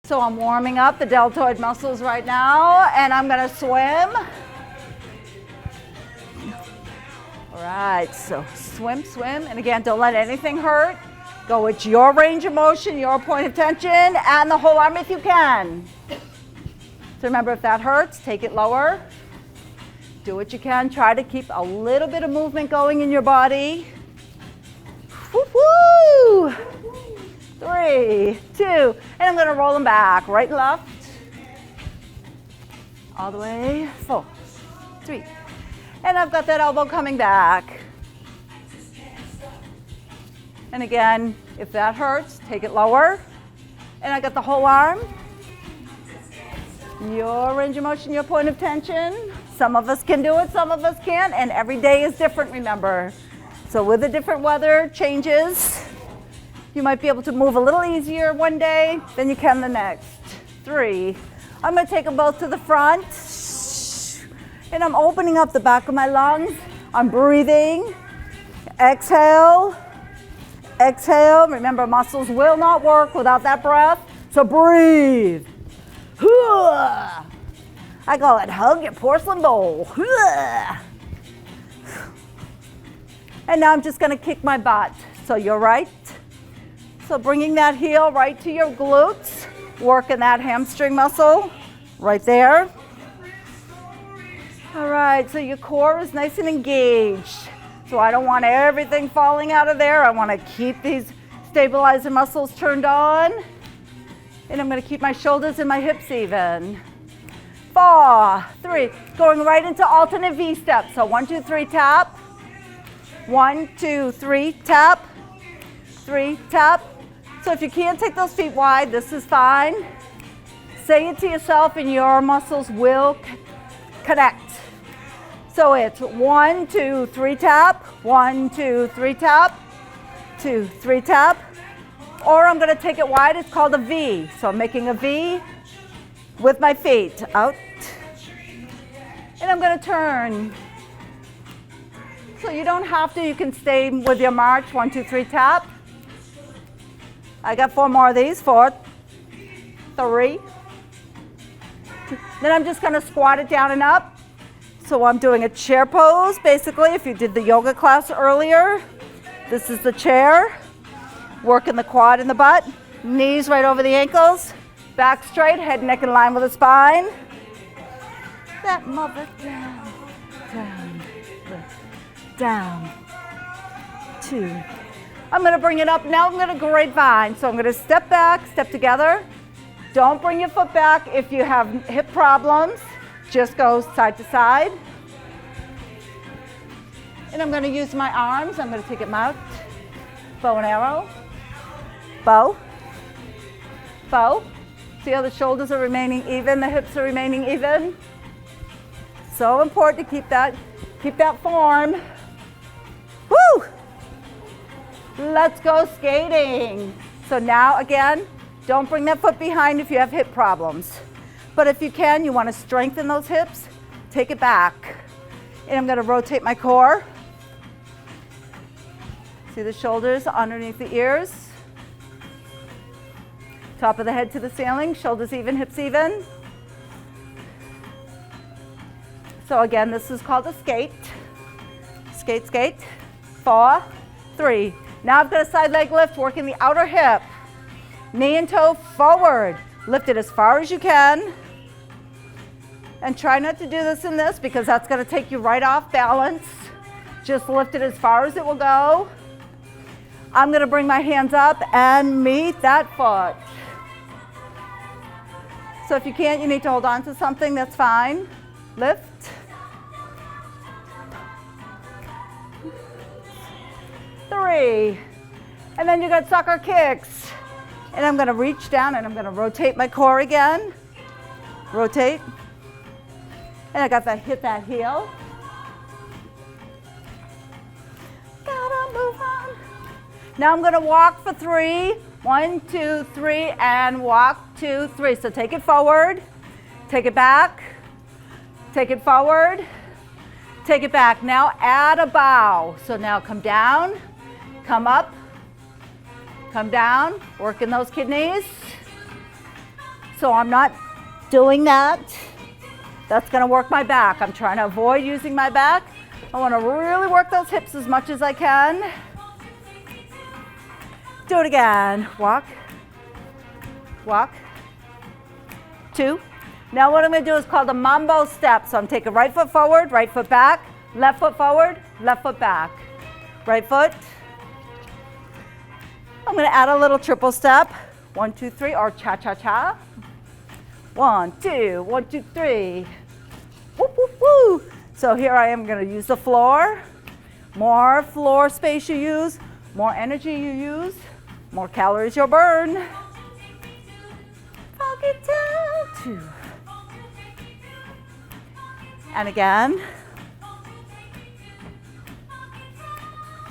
So I'm warming up the deltoid muscles right now, and I'm gonna swim. All right, so swim, swim, and again, don't let anything hurt. Go with your range of motion, your point of tension, and the whole arm if you can. So remember, if that hurts, take it lower. Do what you can. Try to keep a little bit of movement going in your body. Woo-hoo! 3, 2, and I'm going to roll them back. Right and left. All the way. 4, 3. And I've got that elbow coming back. And again, if that hurts, take it lower. And I got the whole arm. Your range of motion, your point of tension. Some of us can do it, some of us can't, and every day is different, remember. So with the different weather changes, you might be able to move a little easier one day than you can the next. 3. I'm going to take them both to the front. And I'm opening up the back of my lungs. I'm breathing. Exhale. Exhale. Remember, muscles will not work without that breath. So breathe. I call it hug your porcelain bowl. And now I'm just going to kick my butt. So you're right. So bringing that heel right to your glutes, working that hamstring muscle right there. All right, so your core is nice and engaged. So I don't want everything falling out of there. I want to keep these stabilizer muscles turned on. And I'm going to keep my shoulders and my hips even. 4, 3, going right into alternate V steps. So 1, 2, 3, tap. 1, 2, 3, tap. 3, tap. So if you can't take those feet wide, this is fine. Say it to yourself and your muscles will connect. So it's 1, 2, 3, tap. 1, 2, 3, tap. 2, 3, tap. Or I'm going to take it wide. It's called a V. So I'm making a V with my feet out. And I'm going to turn. So you don't have to. You can stay with your march. 1, 2, 3, tap. I got 4 more of these. 4, 3. Then I'm just going to squat it down and up. So I'm doing a chair pose, basically. If you did the yoga class earlier, this is the chair. Working the quad and the butt. Knees right over the ankles. Back straight, head, neck in line with the spine. That mother down, down, down. 2. I'm going to bring it up. Now I'm going to grapevine. So I'm going to step back, step together. Don't bring your foot back if you have hip problems. Just go side to side. And I'm going to use my arms. I'm going to take them out. Bow and arrow. Bow. Bow. See how the shoulders are remaining even, the hips are remaining even. So important to keep that form. Woo! Let's go skating. So now again, don't bring that foot behind if you have hip problems. But if you can, you want to strengthen those hips, take it back. And I'm going to rotate my core. See the shoulders underneath the ears. Top of the head to the ceiling, shoulders even, hips even. So again, this is called a skate. Skate, skate. 4, 3. Now I've got a side leg lift, working the outer hip. Knee and toe forward. Lift it as far as you can. And try not to do this in this because that's going to take you right off balance. Just lift it as far as it will go. I'm going to bring my hands up and meet that foot. So if you can't, you need to hold on to something, that's fine. Lift. 3. And then you got sucker kicks. And I'm going to reach down and I'm going to rotate my core again. Rotate. And I got to hit that heel. Gotta move on. Now I'm going to walk for 3. 1, 2, 3, and walk, 2, 3. So take it forward, take it back, take it forward, take it back. Now add a bow. So now come down, come up, come down, working those kidneys. So I'm not doing that. That's gonna work my back. I'm trying to avoid using my back. I wanna really work those hips as much as I can. Do it again. Walk, walk, 2. Now what I'm gonna do is called a mambo step. So I'm taking right foot forward, right foot back, left foot forward, left foot back. Right foot. I'm gonna add a little triple step. 1, 2, 3, or cha-cha-cha. 1, 2, 1, 2, 3. Woo, woo, woo. So here I am gonna use the floor. More floor space you use, more energy you use, more calories you'll burn. I'll get down 2. And again.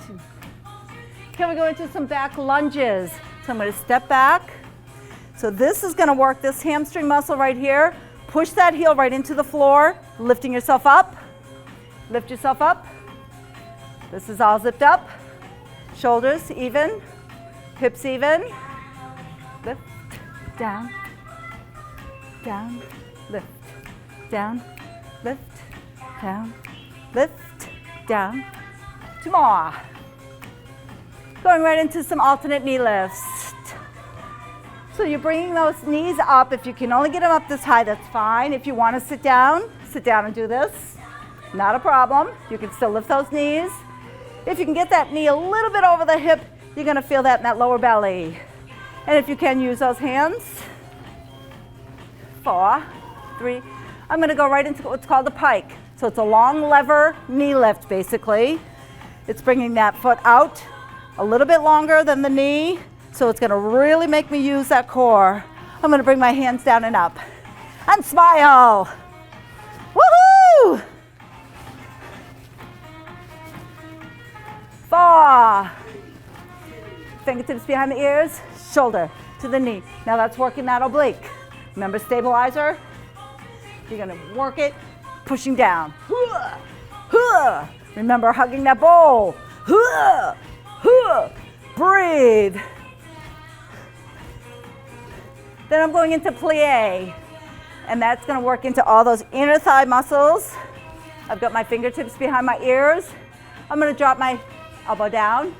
2. Can we go into some back lunges? So I'm going to step back. So this is going to work this hamstring muscle right here. Push that heel right into the floor, lifting yourself up. Lift yourself up. This is all zipped up. Shoulders even, hips even. Lift, down, down, lift, down, lift, down, lift, down. 2 more. Going right into some alternate knee lifts. So you're bringing those knees up. If you can only get them up this high, that's fine. If you want to sit down and do this. Not a problem. You can still lift those knees. If you can get that knee a little bit over the hip, you're going to feel that in that lower belly. And if you can, use those hands. 4, 3. I'm going to go right into what's called a pike. So it's a long lever knee lift, basically. It's bringing that foot out a little bit longer than the knee, so it's gonna really make me use that core. I'm gonna bring my hands down and up. And smile! Woohoo! 4. Fingertips behind the ears, shoulder to the knee. Now that's working that oblique. Remember stabilizer? You're gonna work it, pushing down. Remember hugging that bowl. Breathe. Then I'm going into plie, and that's going to work into all those inner thigh muscles. I've got my fingertips behind my ears. I'm going to drop my elbow down,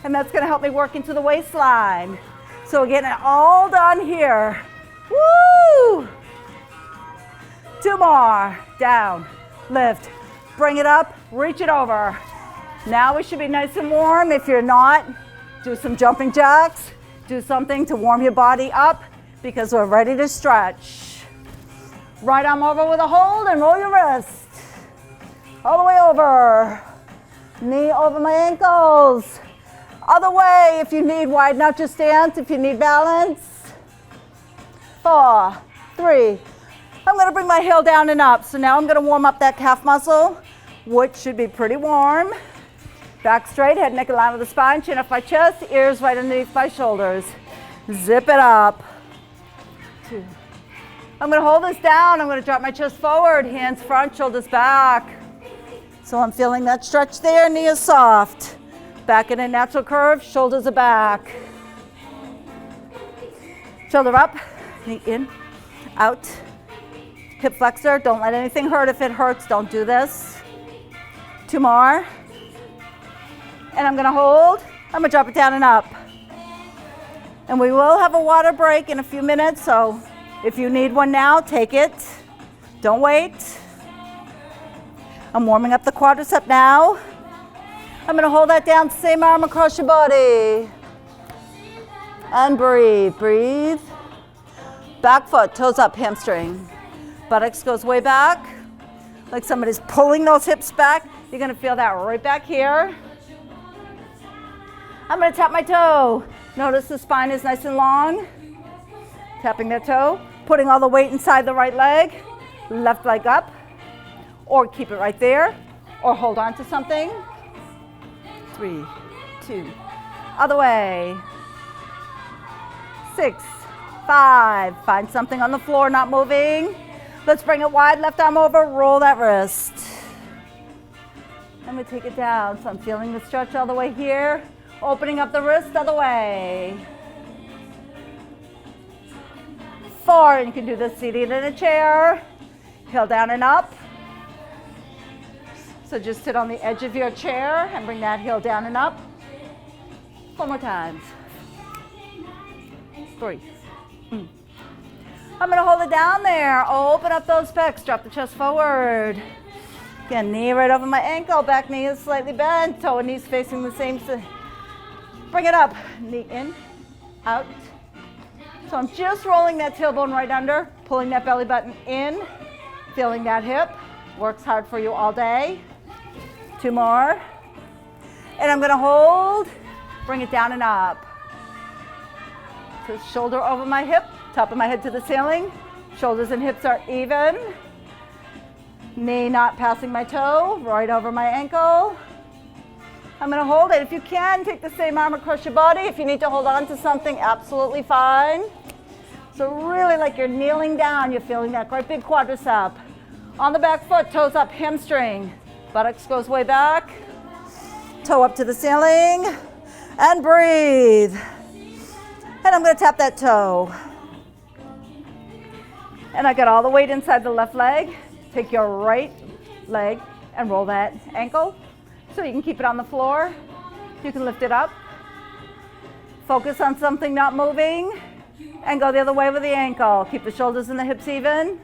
and that's going to help me work into the waistline. So we're getting it all done here. Woo! 2 more. Down, lift, bring it up, reach it over. Now we should be nice and warm. If you're not, do some jumping jacks. Do something to warm your body up because we're ready to stretch. Right arm over with a hold and roll your wrist. All the way over. Knee over my ankles. Other way if you need, widen out your stance if you need balance. 4, 3. I'm going to bring my heel down and up. So now I'm going to warm up that calf muscle, which should be pretty warm. Back straight, head, neck, and line of the spine, chin up my chest, ears right underneath my shoulders. Zip it up. 2. I'm going to hold this down. I'm going to drop my chest forward, hands front, shoulders back. So I'm feeling that stretch there, knee is soft. Back in a natural curve, shoulders are back. Shoulder up, knee in, out. Hip flexor, don't let anything hurt. If it hurts, don't do this. 2 more. And I'm gonna hold, I'm gonna drop it down and up. And we will have a water break in a few minutes, so if you need one now, take it. Don't wait. I'm warming up the quadricep now. I'm gonna hold that down, same arm across your body. And breathe, breathe. Back foot, toes up, hamstring. Buttocks goes way back, like somebody's pulling those hips back. You're gonna feel that right back here. I'm gonna tap my toe. Notice the spine is nice and long. Tapping that toe, putting all the weight inside the right leg, left leg up, or keep it right there, or hold on to something. 3, 2, other way. 6, 5, find something on the floor not moving. Let's bring it wide, left arm over, roll that wrist. I'm gonna take it down, so I'm feeling the stretch all the way here. Opening up the wrist, other way. 4, and you can do this seated in a chair. Heel down and up. So just sit on the edge of your chair and bring that heel down and up. 4 more times. 3. I'm going to hold it down there. Open up those pecs. Drop the chest forward. Again, knee right over my ankle. Back knee is slightly bent. Toe and knees facing the same. Bring it up. Knee in, out. So I'm just rolling that tailbone right under, pulling that belly button in, feeling that hip. Works hard for you all day. 2 more. And I'm going to hold, bring it down and up. So shoulder over my hip, top of my head to the ceiling. Shoulders and hips are even. Knee not passing my toe, right over my ankle. I'm going to hold it. If you can, take the same arm across your body. If you need to hold on to something, absolutely fine. So really like you're kneeling down, you're feeling that great big quadricep. On the back foot, toes up, hamstring. Buttocks goes way back. Toe up to the ceiling. And breathe. And I'm going to tap that toe. And I got all the weight inside the left leg. Take your right leg and roll that ankle so you can keep it on the floor. You can lift it up. Focus on something not moving and go the other way with the ankle. Keep the shoulders and the hips even.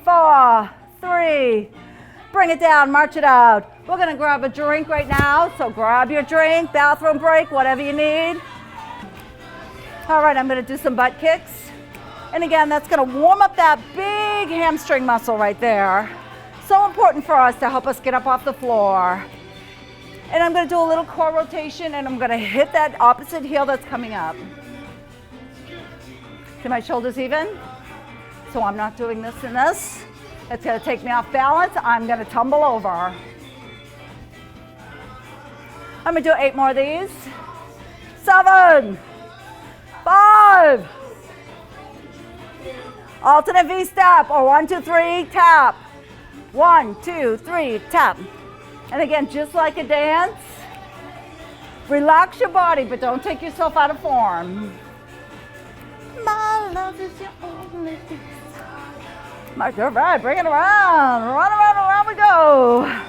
4, 3, bring it down, march it out. We're going to grab a drink right now, so grab your drink, bathroom break, whatever you need. All right, I'm going to do some butt kicks. And again, that's going to warm up that big hamstring muscle right there. So important for us to help us get up off the floor. And I'm going to do a little core rotation, and I'm going to hit that opposite heel that's coming up. To my shoulders even. So I'm not doing this and this. It's going to take me off balance. I'm going to tumble over. I'm going to do 8 more of these. 7, 5. Alternate V-step, or 1, 2, 3, tap. 1, 2, 3, tap. And again, just like a dance, relax your body, but don't take yourself out of form. My love is your only peace. All right, bring it around. Around we go.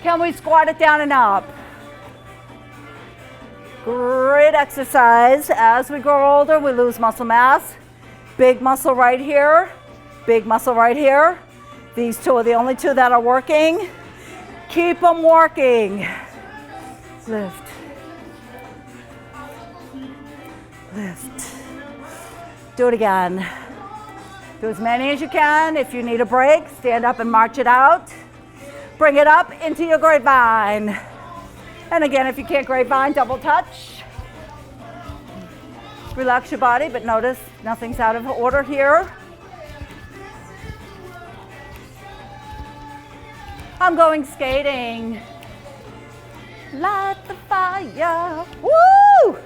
Can we squat it down and up? Great exercise. As we grow older, we lose muscle mass. Big muscle right here. Big muscle right here. These two are the only two that are working. Keep them working. Lift. Lift. Do it again. Do as many as you can. If you need a break, stand up and march it out. Bring it up into your grapevine. And again, if you can't grapevine, double touch. Relax your body, but notice nothing's out of order here. I'm going skating. Light the fire. Woo!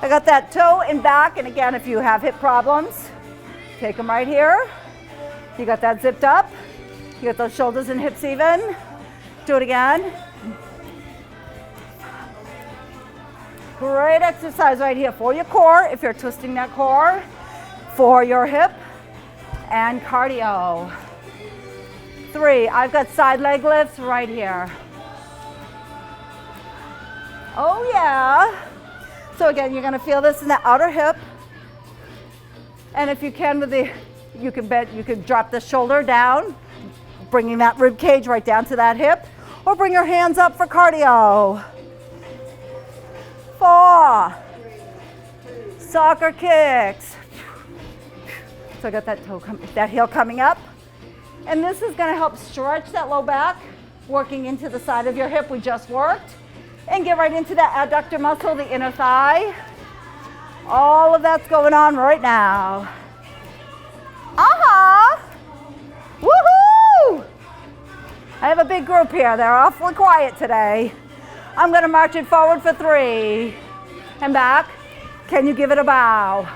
I got that toe and back, and again, if you have hip problems, take them right here. You got that zipped up. You got those shoulders and hips even. Do it again. Great exercise right here for your core, if you're twisting that core, for your hip, and cardio. 3, I've got side leg lifts right here. Oh yeah. So again, you're gonna feel this in the outer hip. And if you can, you can drop the shoulder down, bringing that rib cage right down to that hip, or bring your hands up for cardio. 4, soccer kicks. So I got that heel coming up. And this is going to help stretch that low back, working into the side of your hip we just worked. And get right into that adductor muscle, the inner thigh. All of that's going on right now. Woohoo! I have a big group here. They're awfully quiet today. I'm going to march it forward for 3. And back. Can you give it a bow?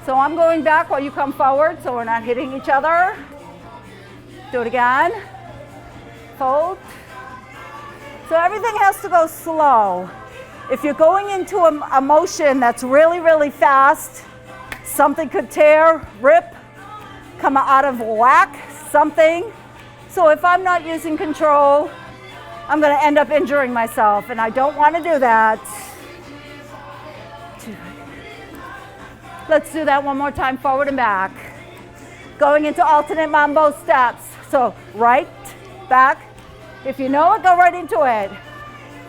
So I'm going back while you come forward so we're not hitting each other. Do it again. Fold. So everything has to go slow. If you're going into a motion that's really, really fast, something could tear, rip, come out of whack, something. So if I'm not using control, I'm going to end up injuring myself, and I don't want to do that. Let's do that one more time, forward and back. Going into alternate mambo steps. So right, back. If you know it, go right into it.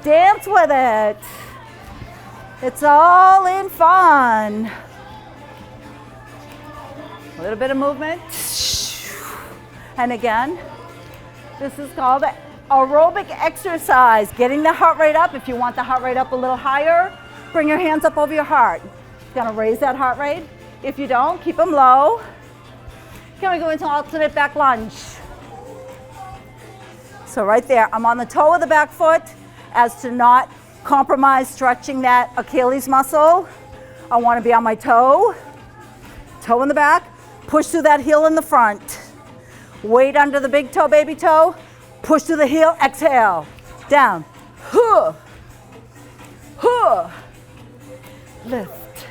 Dance with it. It's all in fun. A little bit of movement. And again, this is called aerobic exercise. Getting the heart rate up. If you want the heart rate up a little higher, bring your hands up over your heart. You're gonna raise that heart rate. If you don't, keep them low. Can we go into alternate back lunge? So right there, I'm on the toe of the back foot as to not compromise stretching that Achilles muscle. I want to be on my toe, toe in the back, push through that heel in the front. Weight under the big toe, baby toe, push through the heel, exhale, down, huh, huh, lift,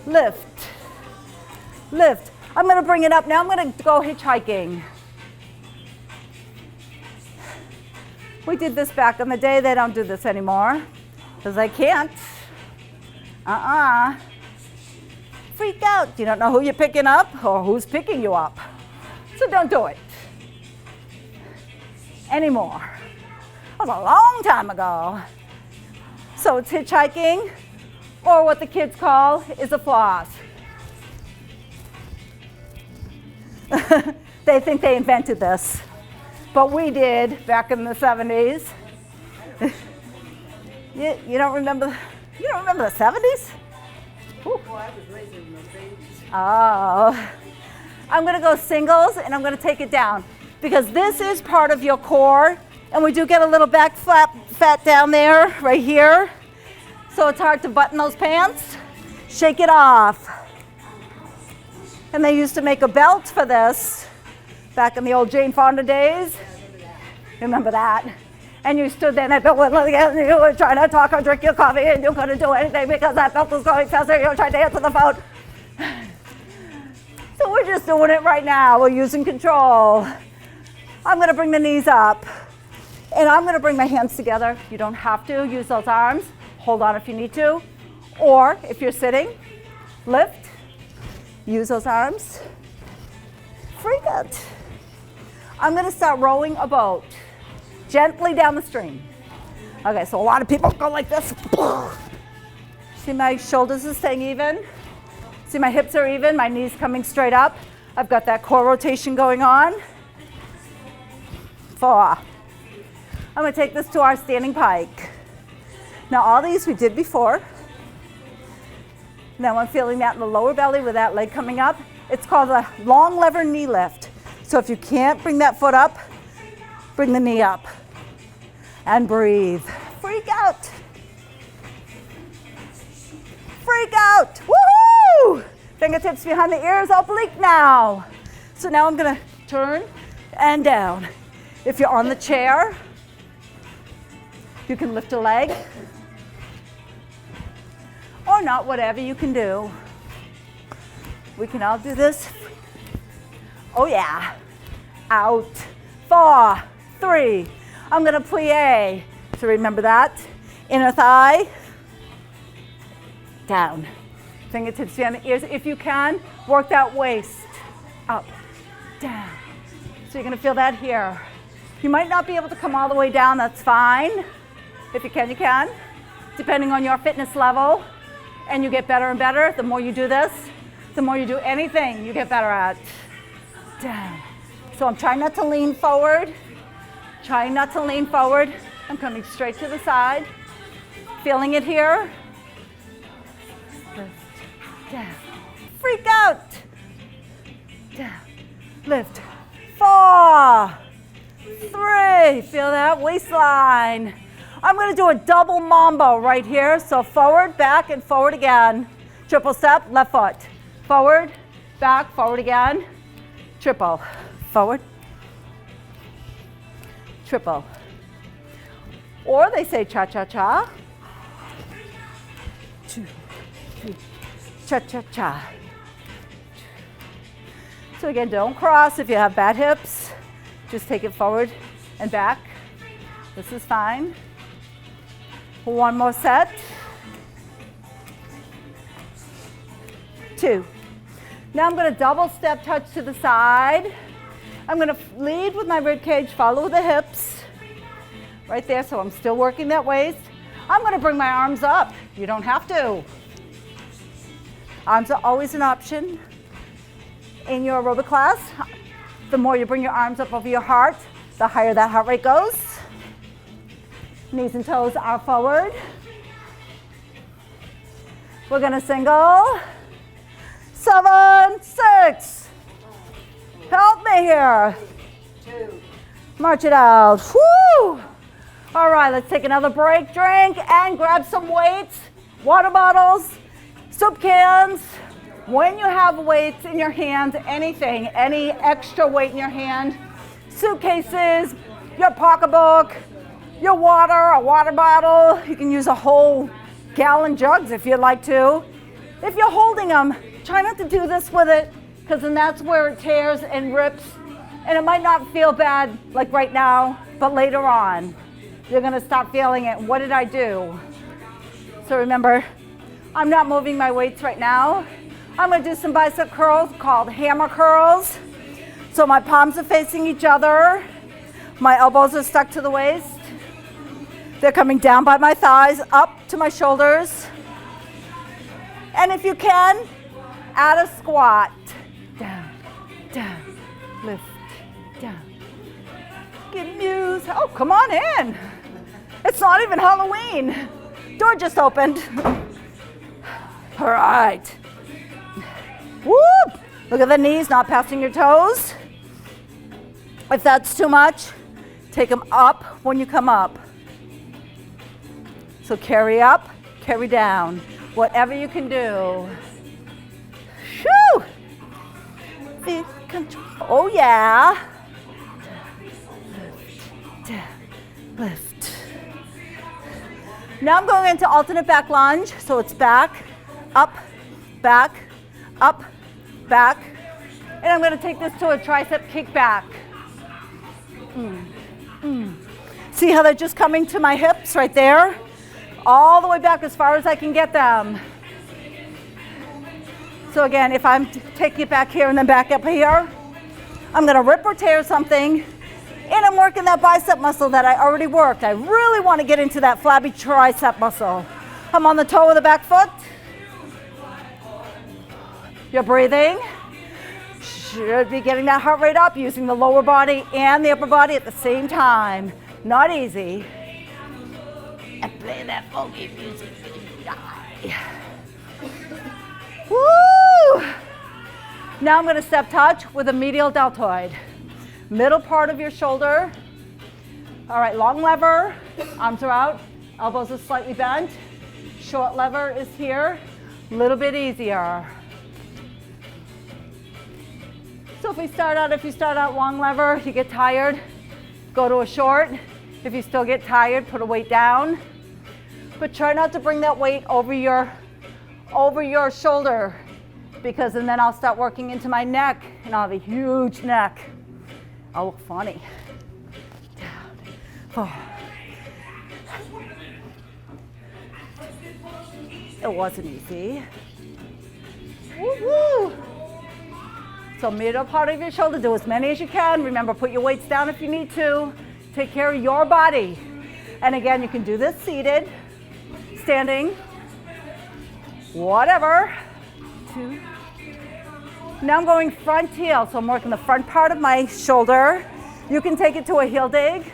lift, lift. I'm going to bring it up. Now I'm going to go hitchhiking. We did this back in the day. They don't do this anymore because I can't. Freak out. You don't know who you're picking up or who's picking you up. So don't do it anymore. That was a long time ago. So it's hitchhiking, or what the kids call is a floss. They think they invented this, but we did back in the 70s. You don't remember? You don't remember the 70s? Well, I was raised in the 80s. Oh, I'm going to go singles, and I'm going to take it down because this is part of your core, and we do get a little back fat down there, right here. So it's hard to button those pants. Shake it off. And they used to make a belt for this back in the old Jane Fonda days. Remember that? And you stood there and that belt went like that, and you were trying to talk or drink your coffee, and you couldn't do anything because that belt was going faster. You were trying to answer the phone. So we're just doing it right now. We're using control. I'm going to bring the knees up, and I'm going to bring my hands together. You don't have to use those arms. Hold on if you need to. Or if you're sitting, lift. Use those arms. Freak it. I'm going to start rowing a boat gently down the stream. Okay, so a lot of people go like this. See, my shoulders are staying even. See, my hips are even, my knees coming straight up. I've got that core rotation going on. 4. I'm going to take this to our standing pike. Now, all these we did before. Now I'm feeling that in the lower belly with that leg coming up. It's called a long lever knee lift. So if you can't bring that foot up, bring the knee up and breathe. Freak out. Freak out. Woohoo! Fingertips behind the ears, oblique now. So now I'm going to turn and down. If you're on the chair, you can lift a leg. Or not, whatever you can do. We can all do this. Oh yeah. Out. 4, 3. I'm going to plie. So remember that. Inner thigh. Down. Fingertips behind the ears. If you can, work that waist. Up. Down. So you're going to feel that here. You might not be able to come all the way down. That's fine. If you can, you can. Depending on your fitness level. And you get better and better. The more you do this, the more you do anything, you get better at. Down. So I'm trying not to lean forward. Trying not to lean forward. I'm coming straight to the side. Feeling it here. Lift. Down. Freak out. Down. Lift. 4, 3. Feel that waistline. I'm going to do a double mambo right here. So forward, back, and forward again. Triple step, left foot. Forward, back, forward again. Triple. Forward. Triple. Or they say cha-cha-cha. 2, 3, cha-cha-cha. So again, don't cross if you have bad hips. Just take it forward and back. This is fine. One more set. 2. Now I'm going to double step touch to the side. I'm going to lead with my rib cage, follow the hips. Right there, so I'm still working that waist. I'm going to bring my arms up. You don't have to. Arms are always an option in your aerobic class. The more you bring your arms up over your heart, the higher that heart rate goes. Knees and toes are forward. We're going to single. 7, 6. Help me here. 2. March it out. Woo! All right, let's take another break, drink, and grab some weights, water bottles, soup cans. When you have weights in your hand, anything, any extra weight in your hand, suitcases, your pocketbook, your water, a water bottle. You can use a whole gallon jugs if you'd like to. If you're holding them, try not to do this with it, because then that's where it tears and rips, and it might not feel bad like right now, but later on, you're gonna stop feeling it. What did I do? So remember, I'm not moving my weights right now. I'm gonna do some bicep curls called hammer curls. So my palms are facing each other. My elbows are stuck to the waist. They're coming down by my thighs, up to my shoulders. And if you can, add a squat. Down, down, lift, down. Get news. Oh, come on in. It's not even Halloween. Door just opened. All right. Whoop! Look at the knees, not passing your toes. If that's too much, take them up when you come up. So carry up, carry down, whatever you can do. Shoo! Feel control. Oh yeah. Lift. Now I'm going into alternate back lunge. So it's back, up, back, up, back. And I'm going to take this to a tricep kick back. See how they're just coming to my hips right there? All the way back as far as I can get them. So again, if I'm taking it back here and then back up here, I'm going to rip or tear something. And I'm working that bicep muscle that I already worked. I really want to get into that flabby tricep muscle. I'm on the toe of the back foot. You're breathing. Should be getting that heart rate up using the lower body and the upper body at the same time. Not easy. And play that funky music. Woo! Now I'm going to step touch with a medial deltoid. Middle part of your shoulder. All right, long lever, arms are out, elbows are slightly bent. Short lever is here, a little bit easier. So if you start out long lever, you get tired, go to a short. If you still get tired, put a weight down. But try not to bring that weight over your shoulder, because and then I'll start working into my neck and I'll have a huge neck. I'll look funny. Down. Oh. It wasn't easy. Woo-hoo. So middle part of your shoulder, do as many as you can. Remember, put your weights down if you need to. Take care of your body. And again, you can do this seated, standing, whatever. 2. Now I'm going front heel, so I'm working the front part of my shoulder. You can take it to a heel dig,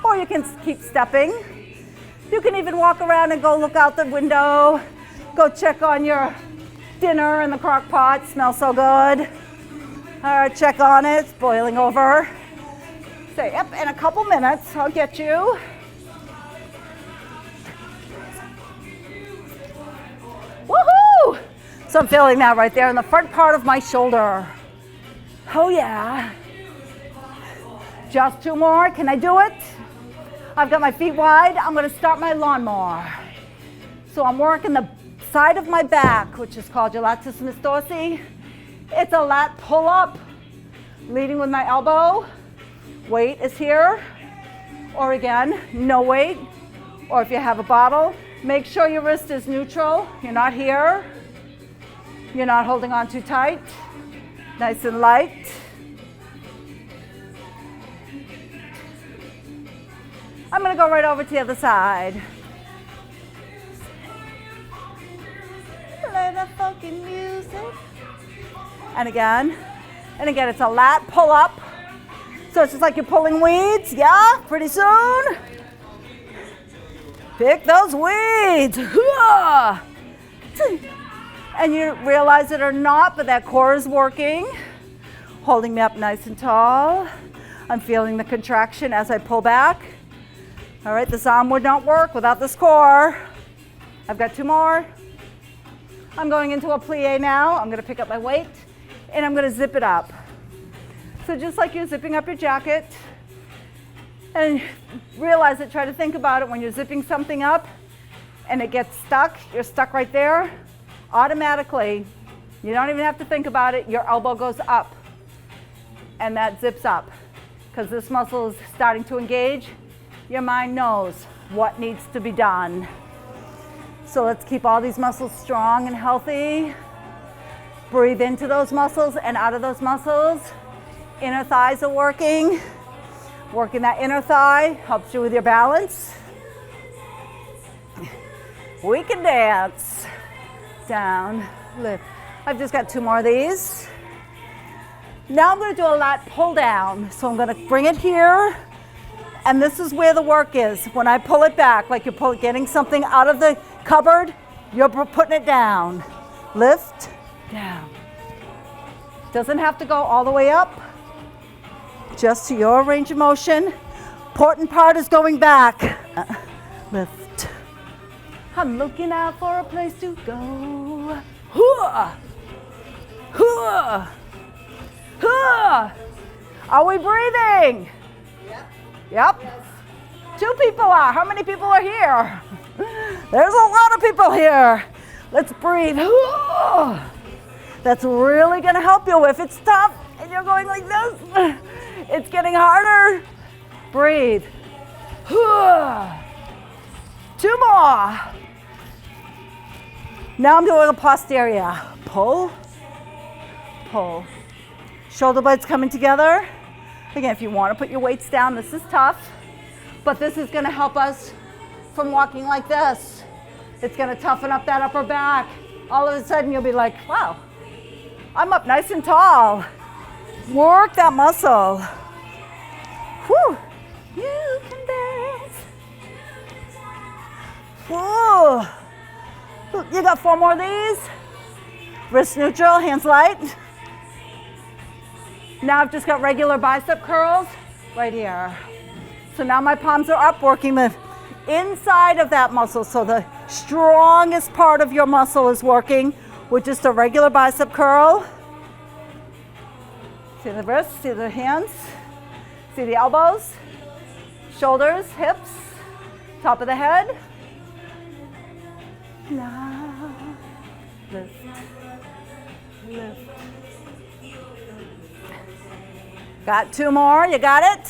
or you can keep stepping. You can even walk around and go look out the window, go check on your dinner in the crock pot, smells so good. All right, check on it, it's boiling over. Say, yep, in a couple minutes, I'll get you. Woohoo! So I'm feeling that right there in the front part of my shoulder. Oh yeah. Just 2 more, can I do it? I've got my feet wide, I'm gonna start my lawnmower. So I'm working the side of my back, which is called your latissimus dorsi. It's a lat pull-up, leading with my elbow. Weight is here, or again, no weight. Or if you have a bottle, make sure your wrist is neutral. You're not here. You're not holding on too tight. Nice and light. I'm gonna go right over to the other side. Play the fucking music. And again, it's a lat pull up. So it's just like you're pulling weeds, yeah? Pretty soon. Pick those weeds. And you realize it or not, but that core is working. Holding me up nice and tall. I'm feeling the contraction as I pull back. All right, this arm would not work without this core. I've got 2 more. I'm going into a plie now. I'm gonna pick up my weight and I'm gonna zip it up. So just like you're zipping up your jacket, and realize it, try to think about it when you're zipping something up and it gets stuck, you're stuck right there, automatically, you don't even have to think about it, your elbow goes up and that zips up. Because this muscle is starting to engage, your mind knows what needs to be done. So let's keep all these muscles strong and healthy. Breathe into those muscles and out of those muscles. Inner thighs are working. Working that inner thigh helps you with your balance. We can dance. Down, lift. I've just got 2 more of these. Now I'm going to do a lat pull down. So I'm going to bring it here. And this is where the work is. When I pull it back, like you're getting something out of the cupboard, you're putting it down. Lift, down. Doesn't have to go all the way up. Just to your range of motion. Important part is going back. Lift. I'm looking out for a place to go. Hooah! Hooah! Hooah! Are we breathing? Yep. Yes. 2 people are. How many people are here? There's a lot of people here. Let's breathe. That's really going to help you. If it's tough and you're going like this, it's getting harder. Breathe. 2 more. Now I'm doing a posterior. Pull, pull. Shoulder blades coming together. Again, if you want to put your weights down, this is tough, but this is going to help us from walking like this. It's going to toughen up that upper back. All of a sudden, you'll be like, wow, I'm up nice and tall. Work that muscle. Whew. You can dance. Whoa. You got 4 more of these. Wrist neutral, hands light. Now I've just got regular bicep curls right here. So now my palms are up, working the inside of that muscle. So the strongest part of your muscle is working with just a regular bicep curl. See the wrists, see the hands, see the elbows, shoulders, hips, top of the head. Now, lift, lift. Got 2 more, you got it?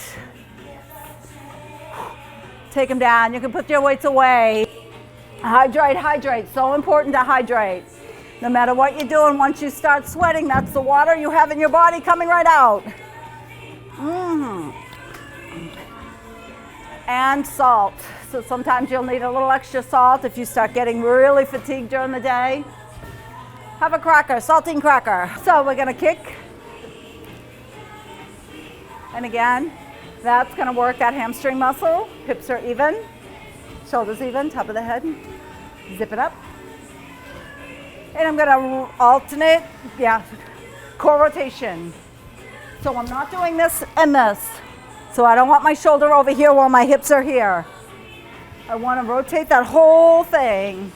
Take them down, you can put your weights away. Hydrate, hydrate, so important to hydrate. No matter what you're doing, once you start sweating, that's the water you have in your body coming right out. And salt. So sometimes you'll need a little extra salt if you start getting really fatigued during the day. Have a cracker, saltine cracker. So we're gonna kick. And again, that's gonna work that hamstring muscle. Hips are even, shoulders even, top of the head. Zip it up. And I'm gonna alternate, core rotation. So I'm not doing this and this. So I don't want my shoulder over here while my hips are here. I wanna rotate that whole thing.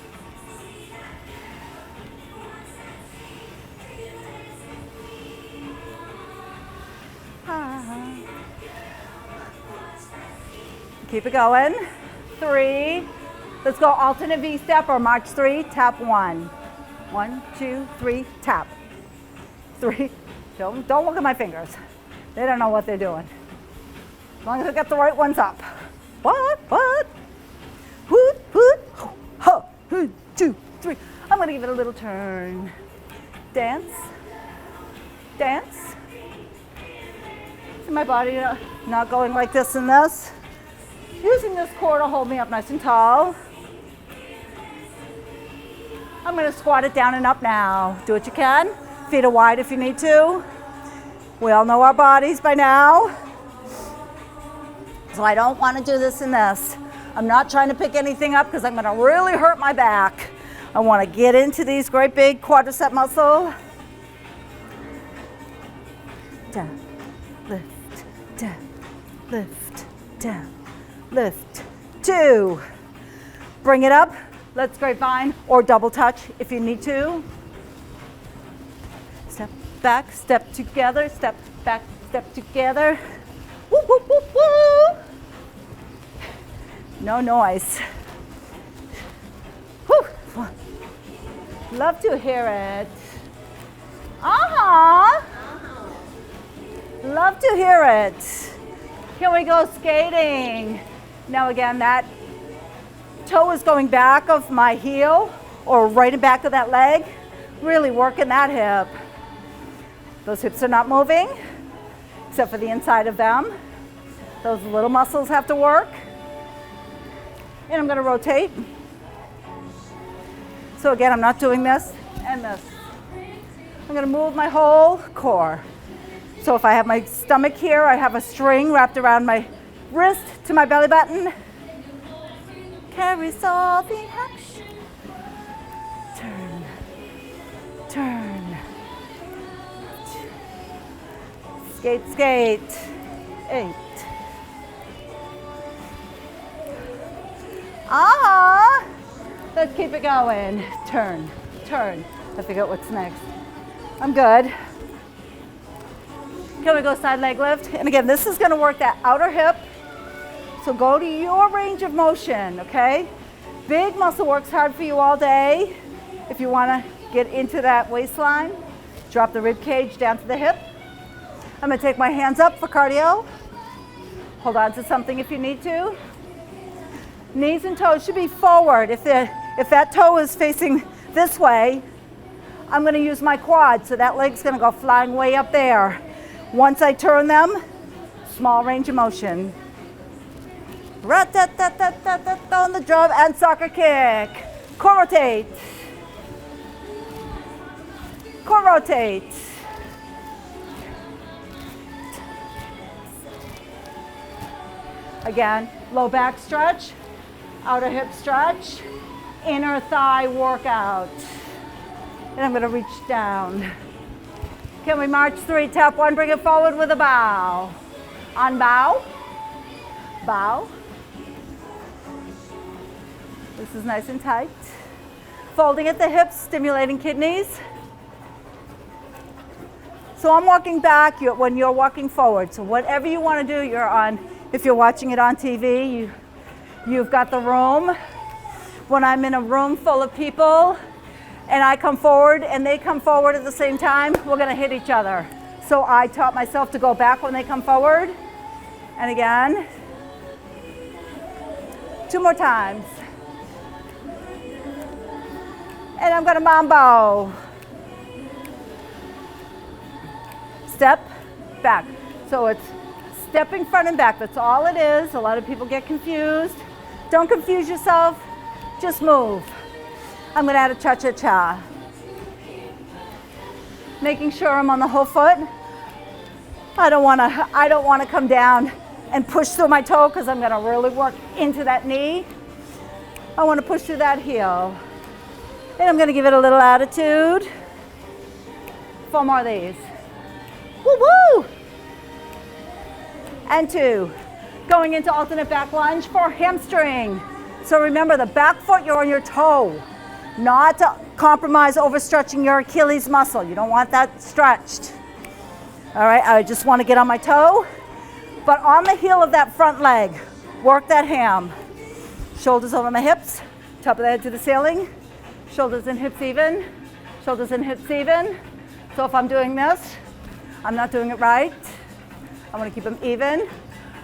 Keep it going. 3, Let's go alternate V step or march 3, tap 1. 1, 2, 3, tap. 3. Don't look at my fingers. They don't know what they're doing. As long as I get the right ones up. What? Hoot, hoot, ho, 1, 2, 3. I'm gonna give it a little turn. Dance. Dance. See my body not going like this and this. Using this core to hold me up nice and tall. I'm gonna squat it down and up now. Do what you can. Feet are wide if you need to. We all know our bodies by now. So I don't want to do this and this. I'm not trying to pick anything up because I'm going to really hurt my back. I want to get into these great big quadricep muscle. Down, lift, down, lift, down, lift. 2. Bring it up. Let's grapevine or double touch if you need to. Step back, step together, step back, step together. Woo, woo, woo, woo. No noise. Woo. Love to hear it. Love to hear it. Here we go skating. Now again, that toe is going back of my heel or right in back of that leg. Really working that hip. Those hips are not moving, except for the inside of them. Those little muscles have to work. And I'm going to rotate. So again, I'm not doing this and this. I'm going to move my whole core. So if I have my stomach here, I have a string wrapped around my wrist to my belly button. Carries all the action. Turn, turn. Skate, skate. 8. Let's keep it going. Turn, turn. I forget what's next. I'm good. Can we go side leg lift? And again, this is going to work that outer hip. So go to your range of motion, okay? Big muscle works hard for you all day. If you want to get into that waistline, drop the rib cage down to the hip. I'm going to take my hands up for cardio. Hold on to something if you need to. Knees and toes should be forward. If that toe is facing this way, I'm going to use my quad, so that leg's going to go flying way up there. Once I turn them, small range of motion. Rat-tat-tat-tat-tat on the drum and soccer kick. Core rotate. Core rotate. Again, low back stretch, outer hip stretch, inner thigh workout. And I'm going to reach down. Can we march 3, tap 1, bring it forward with a bow. On bow, bow. This is nice and tight. Folding at the hips, stimulating kidneys. So I'm walking back when you're walking forward. So whatever you want to do, you're on. If you're watching it on TV, you've got the room. When I'm in a room full of people and I come forward and they come forward at the same time, we're going to hit each other. So I taught myself to go back when they come forward. And again, 2 more times. And I'm going to mambo. Step back. So it's stepping front and back. That's all it is. A lot of people get confused. Don't confuse yourself. Just move. I'm going to add a cha-cha-cha. Making sure I'm on the whole foot. I don't want to come down and push through my toe because I'm going to really work into that knee. I want to push through that heel. And I'm going to give it a little attitude. 4 more of these. Woo-woo! And 2. Going into alternate back lunge for hamstring. So remember, the back foot, you're on your toe. Not to compromise overstretching your Achilles muscle. You don't want that stretched. All right, I just want to get on my toe. But on the heel of that front leg, work that ham. Shoulders over my hips. top of the head to the ceiling, shoulders and hips even, shoulders and hips even. So if I'm doing this, I'm not doing it right. I want to keep them even.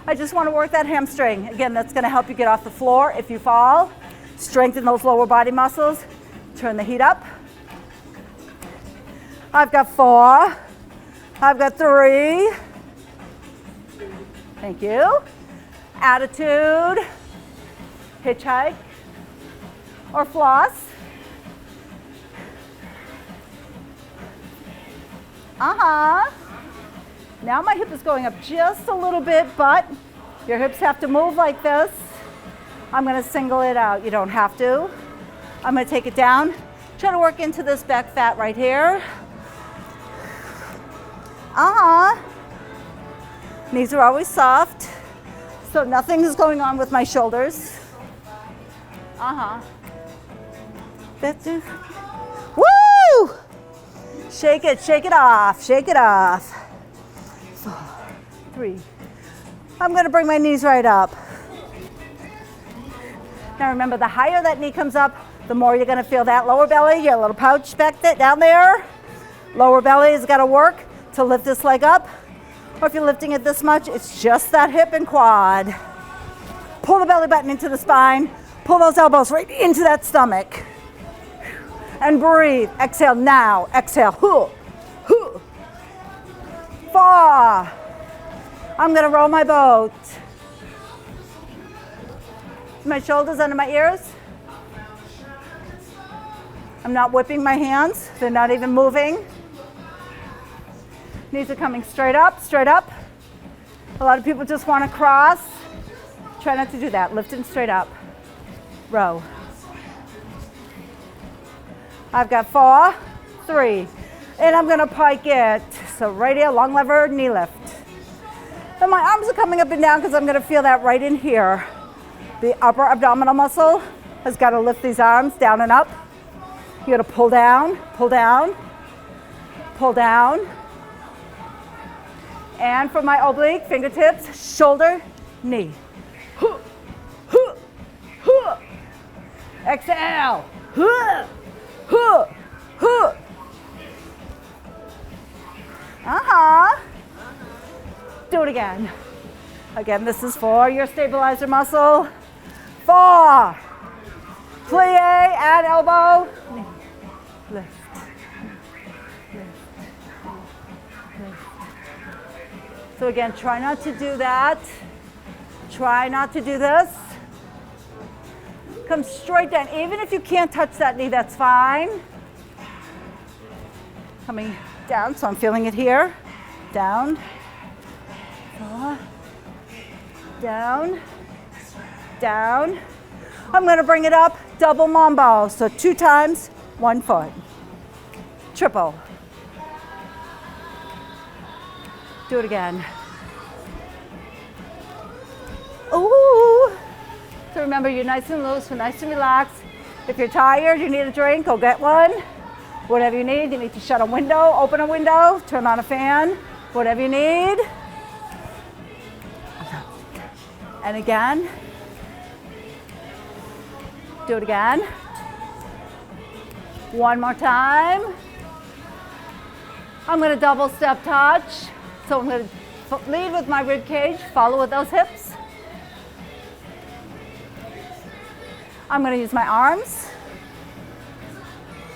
I just want to work that hamstring. Again, that's going to help you get off the floor if you fall. Strengthen those lower body muscles. Turn the heat up. I've got 4. I've got 3. Thank you. Attitude, hitchhike, or floss. Now my hip is going up just a little bit, but your hips have to move like this. I'm going to single it out. You don't have to. I'm going to take it down. Try to work into this back fat right here. Knees are always soft, so nothing is going on with my shoulders. Woo! Shake it off, shake it off. 4, 3. I'm going to bring my knees right up. Now remember, the higher that knee comes up, the more you're going to feel that lower belly, your little pouch back there, down there. Lower belly has got to work to lift this leg up. Or if you're lifting it this much, it's just that hip and quad. Pull the belly button into the spine. Pull those elbows right into that stomach. And breathe. Exhale now. Exhale. 4. I'm going to roll my boat. My shoulders under my ears. I'm not whipping my hands. They're not even moving. Knees are coming straight up, straight up. A lot of people just want to cross. Try not to do that. Lift them straight up. Row. I've got 4, 3, and I'm going to pike it. So right here, long lever, knee lift. And my arms are coming up and down because I'm going to feel that right in here. The upper abdominal muscle has got to lift these arms down and up. You got to pull down, pull down, pull down. And for my oblique, fingertips, shoulder, knee. Exhale. Do it again. Again, this is for your stabilizer muscle. 4. Plie and elbow. Lift. So again, try not to do that. Try not to do this. Come straight down. Even if you can't touch that knee, that's fine. Coming down, so I'm feeling it here. Down. 4. Down. Down. I'm going to bring it up, double mambo. So 2 times, 1 foot. Triple. Do it again. Ooh. So remember, you're nice and loose, nice and relaxed. If you're tired, you need a drink, go get one. Whatever you need to shut a window, open a window, turn on a fan, whatever you need. And again. Do it again. One more time. I'm going to double step touch. So I'm going to lead with my rib cage, follow with those hips. I'm going to use my arms.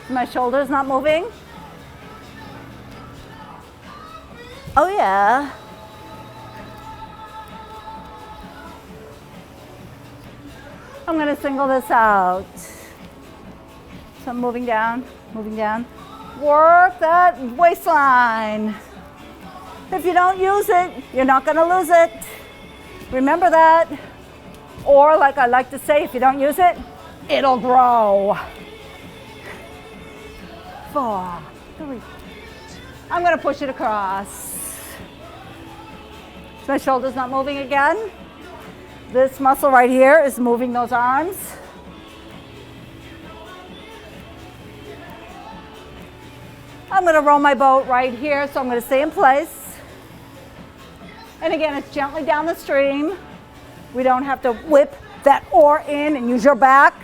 My shoulders not moving. Oh yeah. I'm going to single this out. So I'm moving down, moving down. Work that waistline. If you don't use it, you're not going to lose it. Remember that. Or like I like to say, if you don't use it, it'll grow. 4, 3. I'm going to push it across. So my shoulder's not moving again. This muscle right here is moving those arms. I'm going to roll my boat right here, so I'm going to stay in place. And again, it's gently down the stream. We don't have to whip that oar in and use your back.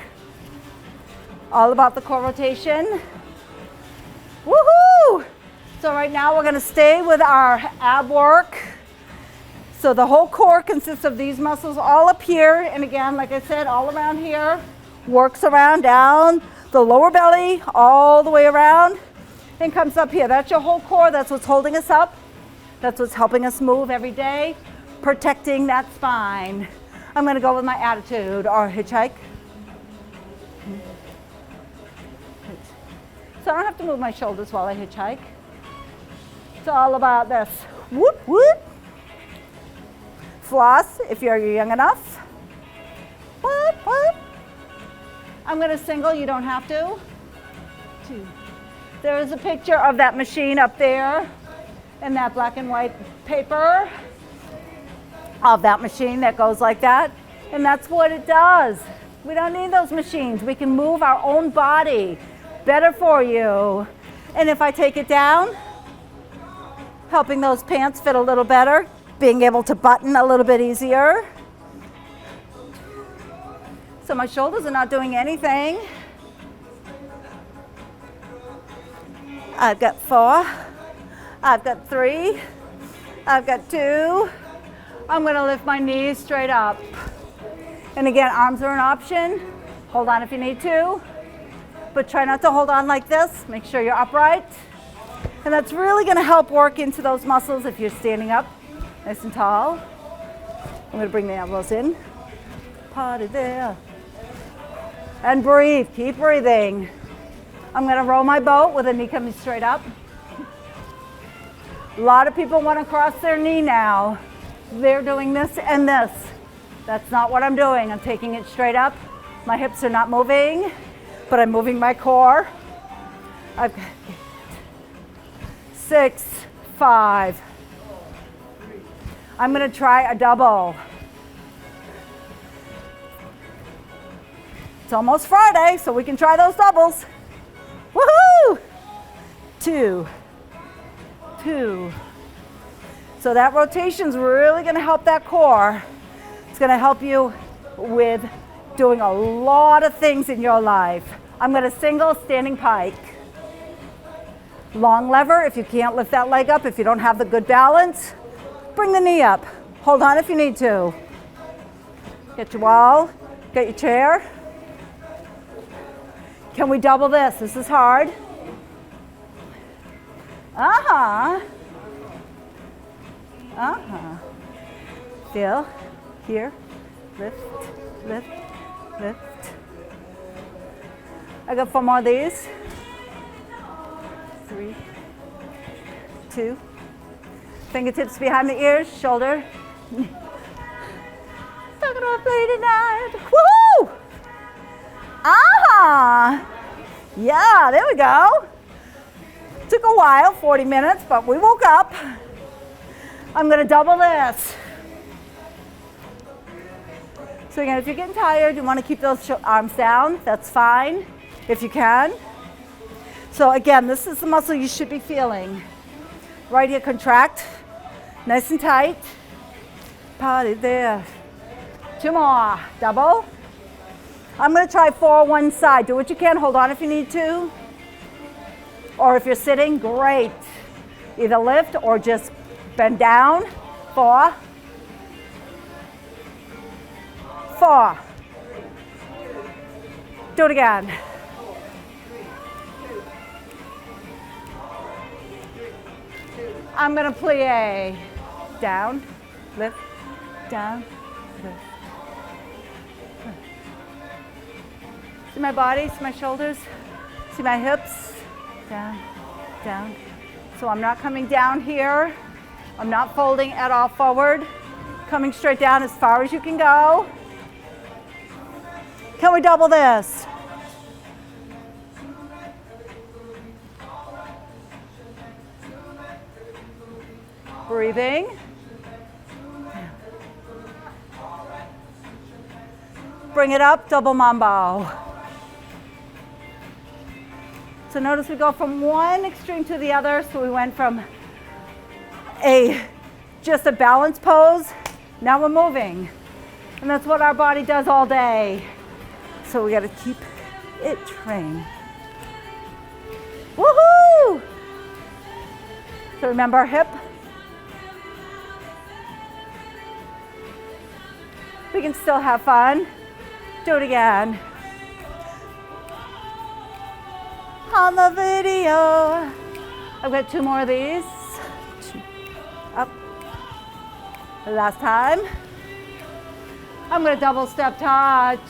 All about the core rotation. Woohoo! So right now we're gonna stay with our ab work. So the whole core consists of these muscles all up here. And again, like I said, all around here. Works around, down the lower belly, all the way around, and comes up here. That's your whole core. That's what's holding us up. That's what's helping us move every day, protecting that spine. I'm gonna go with my attitude or hitchhike. So I don't have to move my shoulders while I hitchhike. It's all about this. Whoop, whoop. Floss if you're young enough. Whoop, whoop. I'm going to single, you don't have to. 2. There is a picture of that machine up there in that black and white paper of that machine that goes like that. And that's what it does. We don't need those machines. We can move our own body. Better for you. And if I take it down, helping those pants fit a little better, being able to button a little bit easier. So my shoulders are not doing anything. I've got 4, I've got 3, I've got 2. I'm gonna lift my knees straight up. And again, arms are an option. Hold on if you need to. But try not to hold on like this. Make sure you're upright. And that's really going to help work into those muscles if you're standing up nice and tall. I'm going to bring the elbows in. Party there. And breathe. Keep breathing. I'm going to roll my boat with a knee coming straight up. A lot of people want to cross their knee now. They're doing this and this. That's not what I'm doing. I'm taking it straight up. My hips are not moving, but I'm moving my core. I've got 6, 5. I'm going to try a double. It's almost Friday, so we can try those doubles. Woohoo! 2, 2. So that rotation's really going to help that core. It's going to help you with doing a lot of things in your life. I'm going to single standing pike. Long lever if you can't lift that leg up, if you don't have the good balance. Bring the knee up. Hold on if you need to. Get your wall, get your chair. Can we double this? This is hard. Uh-huh. Uh-huh. Feel, here, lift, lift, lift. I got 4 more of these. 3, 2. Fingertips behind the ears, shoulder. Talking about play tonight. Woohoo! Ah! Yeah, there we go. Took a while, 40 minutes, but we woke up. I'm going to double this. So again, if you're getting tired, you want to keep those arms down, that's fine, if you can. So again, this is the muscle you should be feeling. Right here, contract, nice and tight. Party there. 2 more, double. I'm going to try 4 one side. Do what you can, hold on if you need to. Or if you're sitting, great. Either lift or just bend down. 4. 4. Do it again. I'm going to plie. Down, lift, down, lift. See my body, see my shoulders, see my hips. Down, down. So I'm not coming down here. I'm not folding at all forward. Coming straight down as far as you can go. Can we double this? Breathing. Bring it up, double mambo. So notice we go from one extreme to the other. So we went from just a balance pose. Now we're moving. And that's what our body does all day. So we got to keep it train. Woohoo! So remember our hip. We can still have fun. Do it again. On the video. I've got 2 more of these. Up. Last time. I'm going to double step touch.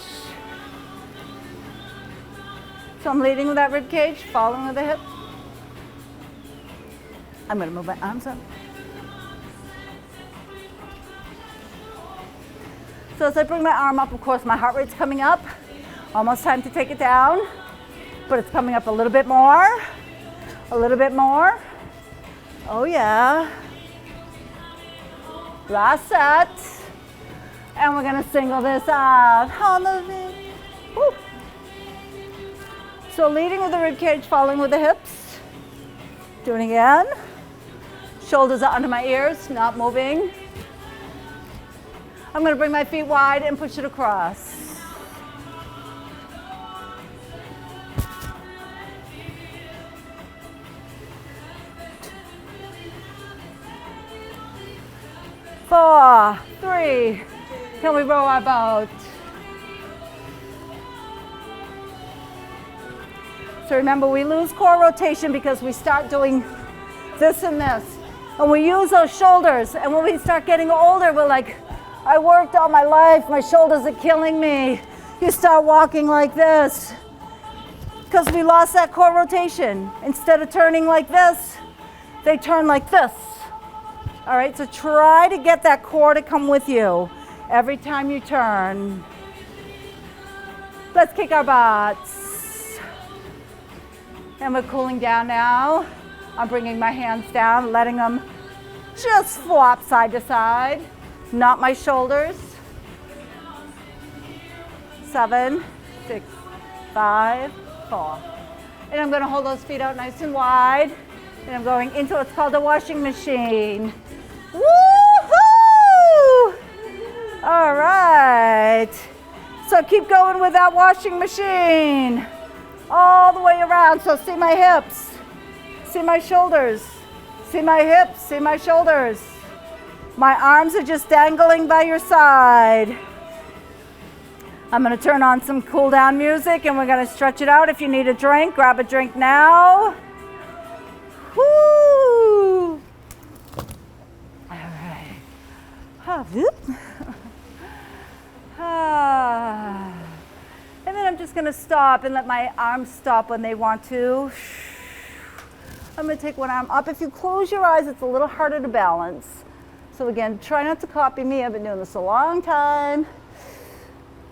So I'm leading with that rib cage, following with the hip. I'm going to move my arms up. So as I bring my arm up, of course, my heart rate's coming up. Almost time to take it down, but it's coming up a little bit more. A little bit more. Oh yeah. Last set. And we're gonna single this out. Woo. So leading with the rib cage, following with the hips. Doing it again. Shoulders are under my ears, not moving. I'm gonna bring my feet wide and push it across. Four, 3, can we row our boat? So remember, we lose core rotation because we start doing this and this. And we use those shoulders, and when we start getting older, we're like, I worked all my life, my shoulders are killing me. You start walking like this because we lost that core rotation. Instead of turning like this, they turn like this. All right, so try to get that core to come with you every time you turn. Let's kick our butts. And we're cooling down now. I'm bringing my hands down, letting them just flop side to side, not my shoulders. 7, 6, 5, 4. And I'm gonna hold those feet out nice and wide. And I'm going into what's called a washing machine. Woohoo! All right. So keep going with that washing machine. All the way around. So see my hips. See my shoulders. See my hips. See my shoulders. My arms are just dangling by your side. I'm going to turn on some cool down music and we're going to stretch it out. If you need a drink, grab a drink now. Woo! All right. And then I'm just going to stop and let my arms stop when they want to. I'm going to take one arm up. If you close your eyes, it's a little harder to balance. So again, try not to copy me. I've been doing this a long time.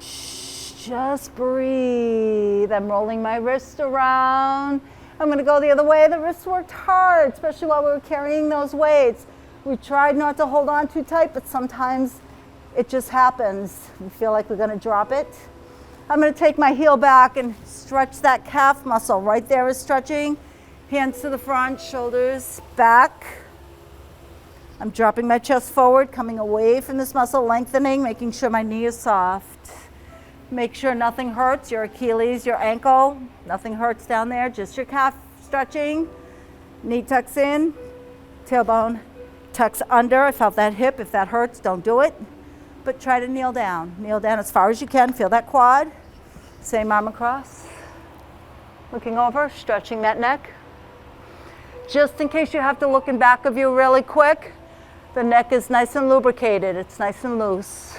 Just breathe. I'm rolling my wrist around. I'm going to go the other way. The wrists worked hard, especially while we were carrying those weights. We tried not to hold on too tight, but sometimes it just happens. We feel like we're going to drop it. I'm going to take my heel back and stretch that calf muscle. Right there is stretching. Hands to the front, shoulders back. I'm dropping my chest forward, coming away from this muscle, lengthening, making sure my knee is soft. Make sure nothing hurts, your Achilles, your ankle, nothing hurts down there, just your calf stretching. Knee tucks in, tailbone tucks under. I felt that hip. If that hurts, don't do it. But try to kneel down. Kneel down as far as you can. Feel that quad. Same arm across. Looking over, stretching that neck. Just in case you have to look in back of you really quick, the neck is nice and lubricated. It's nice and loose.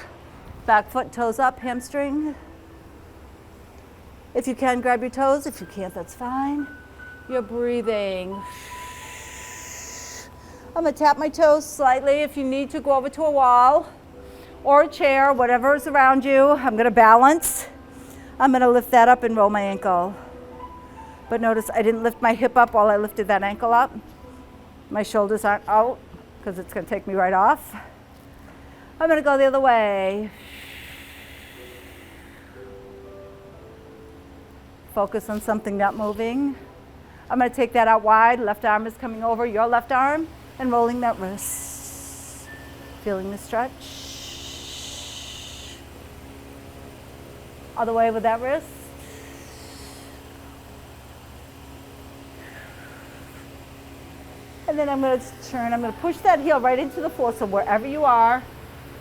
Back foot, toes up, hamstring. If you can, grab your toes. If you can't, that's fine. You're breathing. I'm gonna tap my toes slightly. If you need to, go over to a wall or a chair, whatever is around you. I'm gonna balance. I'm gonna lift that up and roll my ankle. But notice I didn't lift my hip up while I lifted that ankle up. My shoulders aren't out because it's gonna take me right off. I'm gonna go the other way. Focus on something not moving. I'm gonna take that out wide. Left arm is coming over your left arm and rolling that wrist. Feeling the stretch. Other way with that wrist. then I'm going to turn, I'm going to push that heel right into the floor, so wherever you are,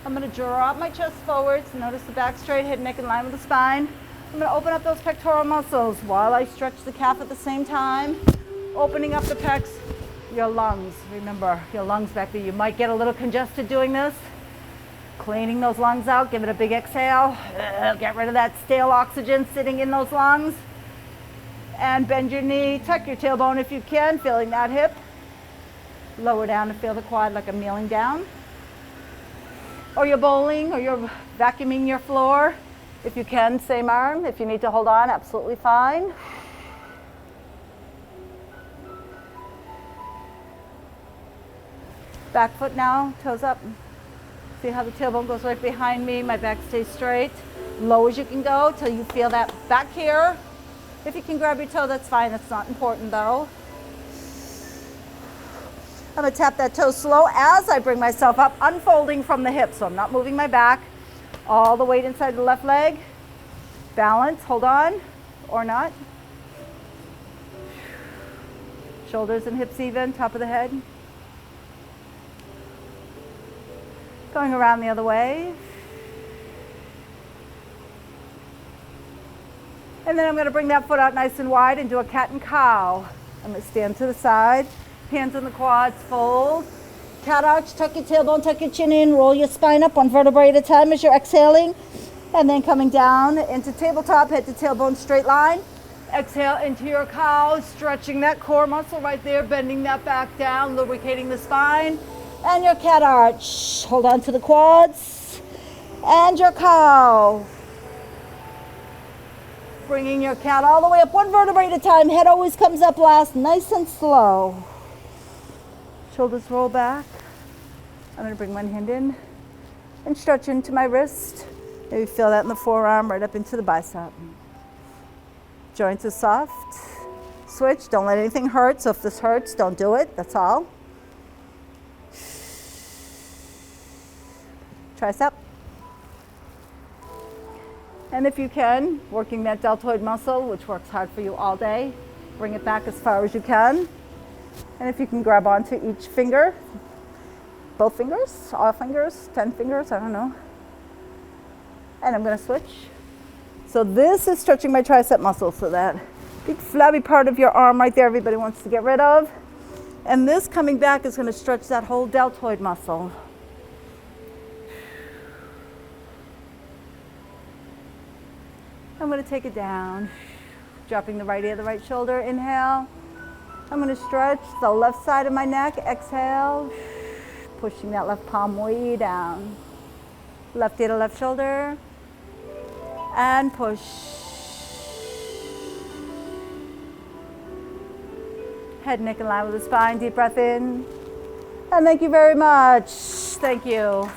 I'm going to draw my chest forwards. Notice the back straight, head, neck in line with the spine. I'm going to open up those pectoral muscles while I stretch the calf at the same time, opening up the pecs, your lungs. Remember, your lungs back there, you might get a little congested doing this. Cleaning those lungs out, give it a big exhale. Get rid of that stale oxygen sitting in those lungs. And bend your knee, tuck your tailbone if you can, feeling that hip. Lower down to feel the quad like I'm kneeling down. Or you're bowling, or you're vacuuming your floor. If you can, same arm. If you need to hold on, absolutely fine. Back foot now, toes up. See how the tailbone goes right behind me, my back stays straight. Low as you can go till you feel that back here. If you can grab your toe, that's fine. That's not important though. I'm gonna tap that toe slow as I bring myself up, unfolding from the hip. So I'm not moving my back. All the weight inside the left leg. Balance, hold on, or not. Shoulders and hips even, top of the head. Going around the other way. And then I'm going to bring that foot out nice and wide and do a cat and cow. I'm going to stand to the side, hands on the quads, fold. Cat arch, tuck your tailbone, tuck your chin in, roll your spine up one vertebrae at a time as you're exhaling. And then coming down into tabletop, head to tailbone, straight line. Exhale into your cow, stretching that core muscle right there, bending that back down, lubricating the spine. And your cat arch. Hold on to the quads. And your cow. Bringing your cat all the way up one vertebrae at a time. Head always comes up last, nice and slow. Shoulders roll back. I'm going to bring one hand in and stretch into my wrist. Maybe feel that in the forearm, right up into the bicep. Joints are soft. Switch, don't let anything hurt. So if this hurts, don't do it. That's all. Tricep. And if you can, working that deltoid muscle, which works hard for you all day, bring it back as far as you can. And if you can grab onto each finger, both fingers, all fingers, 10 fingers, I don't know. And I'm going to switch. So this is stretching my tricep muscle, so that big flabby part of your arm right there everybody wants to get rid of. And this coming back is going to stretch that whole deltoid muscle. I'm going to take it down, dropping the right ear, the right shoulder. Inhale. I'm going to stretch the left side of my neck. Exhale, pushing that left palm way down. Left ear to left shoulder. And push. Head, neck in line with the spine. Deep breath in. And thank you very much. Thank you.